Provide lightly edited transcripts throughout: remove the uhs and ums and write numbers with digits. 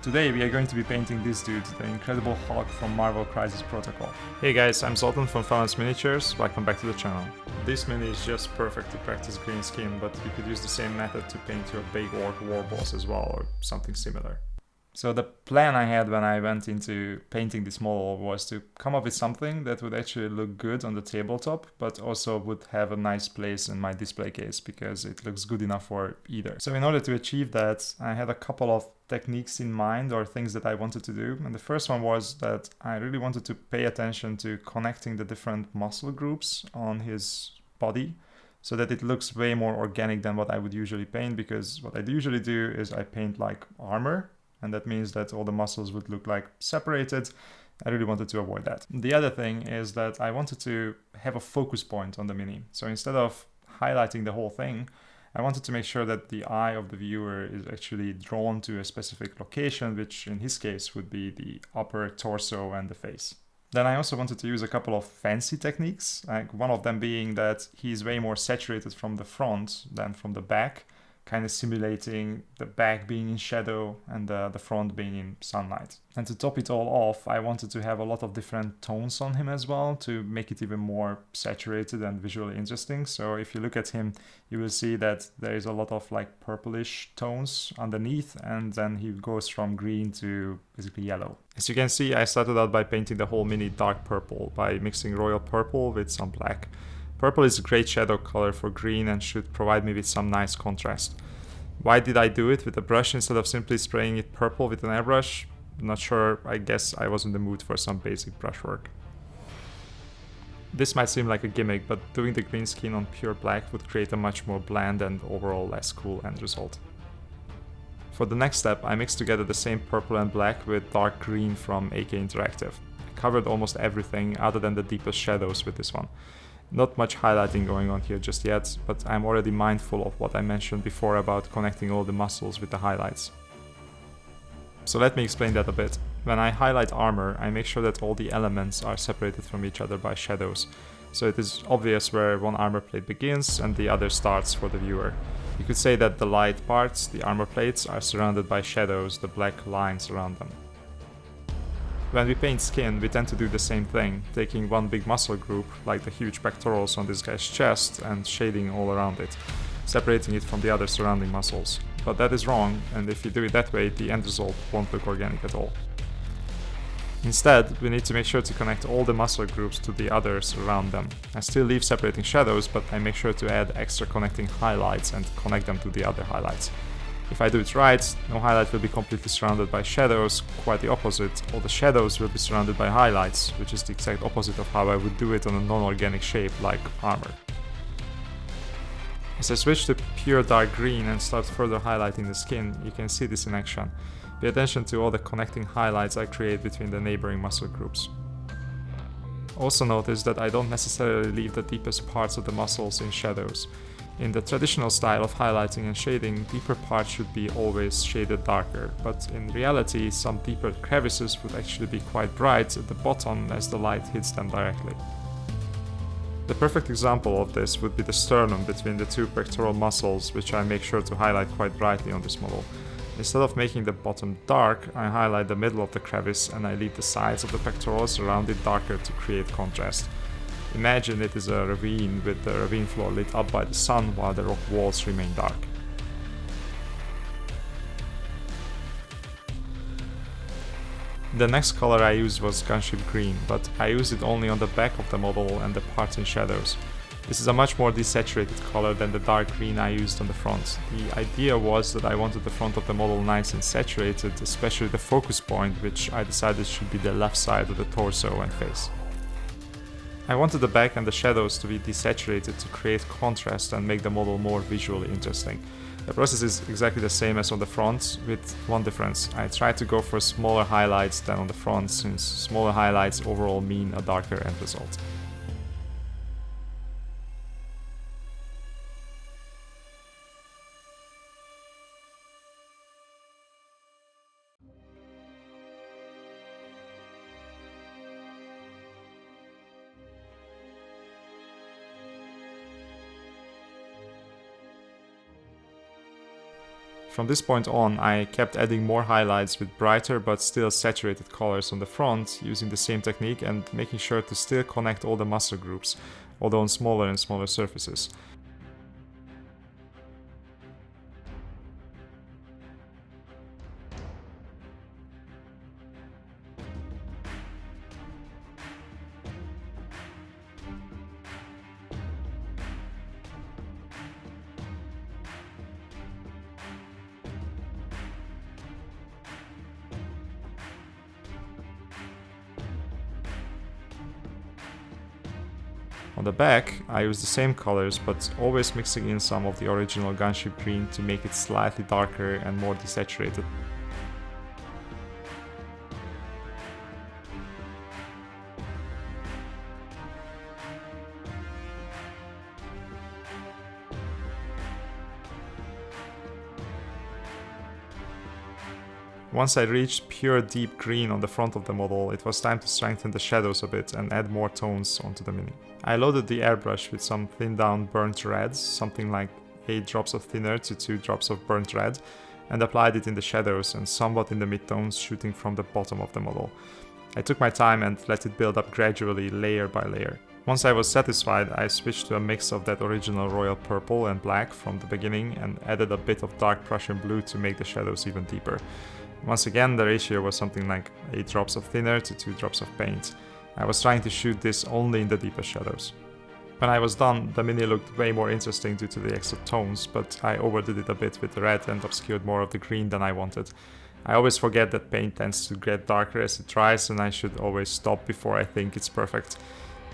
Today we are going to be painting this dude, the Incredible Hulk from Marvel Crisis Protocol. Hey guys, I'm Zoltan from PHLANSMINIATURE, welcome back to the channel. This mini is just perfect to practice green skin, but you could use the same method to paint your big orc war boss as well, or something similar. So the plan I had when I went into painting this model was to come up with something that would actually look good on the tabletop, but also would have a nice place in my display case because it looks good enough for either. So in order to achieve that, I had a couple of techniques in mind or things that I wanted to do. And the first one was that I really wanted to pay attention to connecting the different muscle groups on his body so that it looks way more organic than what I would usually paint, because what I usually do is I paint like armor. And that means that all the muscles would look like separated. I really wanted to avoid that. The other thing is that I wanted to have a focus point on the mini. So instead of highlighting the whole thing, I wanted to make sure that the eye of the viewer is actually drawn to a specific location, which in his case would be the upper torso and the face. Then I also wanted to use a couple of fancy techniques, like one of them being that he's way more saturated from the front than from the back, kind of simulating the back being in shadow and the front being in sunlight. And to top it all off, I wanted to have a lot of different tones on him as well to make it even more saturated and visually interesting. So if you look at him, you will see that there is a lot of like purplish tones underneath, and then he goes from green to basically yellow. As you can see, I started out by painting the whole mini dark purple by mixing royal purple with some black. Purple is a great shadow color for green and should provide me with some nice contrast. Why did I do it with a brush instead of simply spraying it purple with an airbrush? Not sure, I guess I was in the mood for some basic brushwork. This might seem like a gimmick, but doing the green skin on pure black would create a much more bland and overall less cool end result. For the next step, I mixed together the same purple and black with dark green from AK Interactive. I covered almost everything other than the deepest shadows with this one. Not much highlighting going on here just yet, but I'm already mindful of what I mentioned before about connecting all the muscles with the highlights. So let me explain that a bit. When I highlight armor, I make sure that all the elements are separated from each other by shadows, so it is obvious where one armor plate begins and the other starts for the viewer. You could say that the light parts, the armor plates, are surrounded by shadows, the black lines around them. When we paint skin, we tend to do the same thing, taking one big muscle group, like the huge pectorals on this guy's chest, and shading all around it, separating it from the other surrounding muscles. But that is wrong, and if you do it that way, the end result won't look organic at all. Instead, we need to make sure to connect all the muscle groups to the others around them. I still leave separating shadows, but I make sure to add extra connecting highlights and connect them to the other highlights. If I do it right, no highlight will be completely surrounded by shadows, quite the opposite. All the shadows will be surrounded by highlights, which is the exact opposite of how I would do it on a non-organic shape like armor. As I switch to pure dark green and start further highlighting the skin, you can see this in action. Pay attention to all the connecting highlights I create between the neighboring muscle groups. Also notice that I don't necessarily leave the deepest parts of the muscles in shadows. In the traditional style of highlighting and shading, deeper parts should be always shaded darker, but in reality some deeper crevices would actually be quite bright at the bottom as the light hits them directly. The perfect example of this would be the sternum between the two pectoral muscles, which I make sure to highlight quite brightly on this model. Instead of making the bottom dark, I highlight the middle of the crevice and I leave the sides of the pectorals around it darker to create contrast. Imagine it is a ravine with the ravine floor lit up by the sun while the rock walls remain dark. The next color I used was Gunship Green, but I used it only on the back of the model and the parts in shadows. This is a much more desaturated color than the dark green I used on the front. The idea was that I wanted the front of the model nice and saturated, especially the focus point, which I decided should be the left side of the torso and face. I wanted the back and the shadows to be desaturated to create contrast and make the model more visually interesting. The process is exactly the same as on the front, with one difference. I tried to go for smaller highlights than on the front, since smaller highlights overall mean a darker end result. From this point on, I kept adding more highlights with brighter but still saturated colors on the front, using the same technique and making sure to still connect all the muscle groups, although on smaller and smaller surfaces. On the back, I used the same colors, but always mixing in some of the original Gunship Green to make it slightly darker and more desaturated. Once I reached pure deep green on the front of the model, it was time to strengthen the shadows a bit and add more tones onto the Mini. I loaded the airbrush with some thinned down burnt red, something like 8 drops of thinner to 2 drops of burnt red, and applied it in the shadows and somewhat in the midtones shooting from the bottom of the model. I took my time and let it build up gradually, layer by layer. Once I was satisfied, I switched to a mix of that original royal purple and black from the beginning and added a bit of dark Prussian blue to make the shadows even deeper. Once again, the ratio was something like 8 drops of thinner to 2 drops of paint. I was trying to shoot this only in the deepest shadows. When I was done, the Mini looked way more interesting due to the extra tones, but I overdid it a bit with the red and obscured more of the green than I wanted. I always forget that paint tends to get darker as it dries, and I should always stop before I think it's perfect.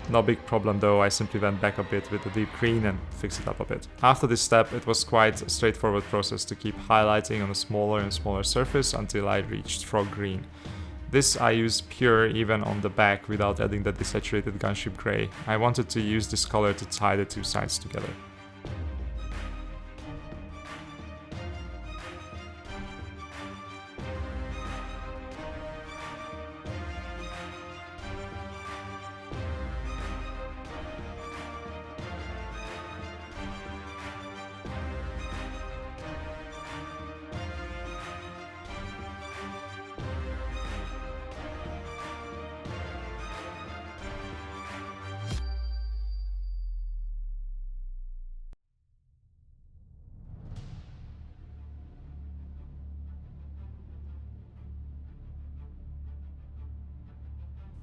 No big problem though, I simply went back a bit with the deep green and fixed it up a bit. After this step, it was quite a straightforward process to keep highlighting on a smaller and smaller surface until I reached frog green. This I used pure even on the back without adding the desaturated Gunship grey. I wanted to use this color to tie the two sides together.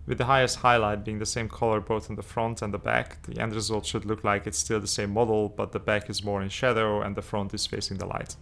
With the highest highlight being the same color both on the front and the back, the end result should look like it's still the same model, but the back is more in shadow and the front is facing the light.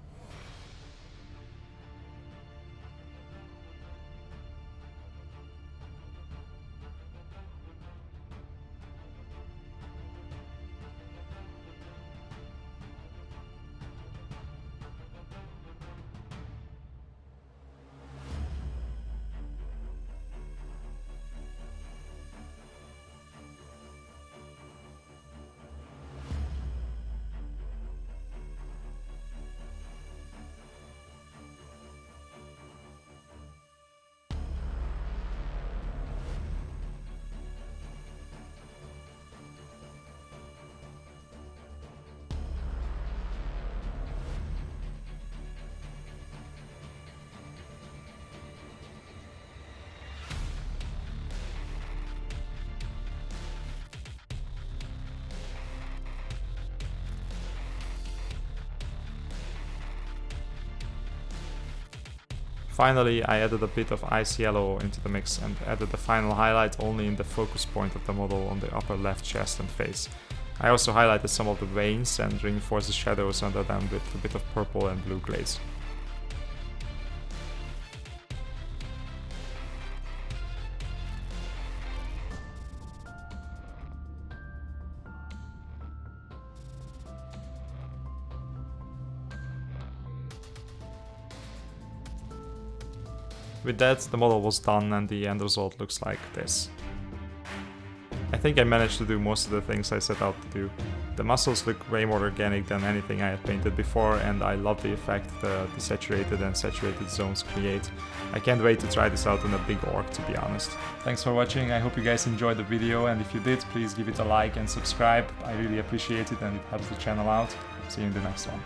Finally, I added a bit of ice yellow into the mix and added the final highlight only in the focus point of the model on the upper left chest and face. I also highlighted some of the veins and reinforced the shadows under them with a bit of purple and blue glaze. With that, the model was done and the end result looks like this. I think I managed to do most of the things I set out to do. The muscles look way more organic than anything I had painted before, and I love the effect the desaturated and saturated zones create. I can't wait to try this out on a big orc, to be honest. Thanks for watching, I hope you guys enjoyed the video, and if you did, please give it a like and subscribe. I really appreciate it and it helps the channel out. See you in the next one.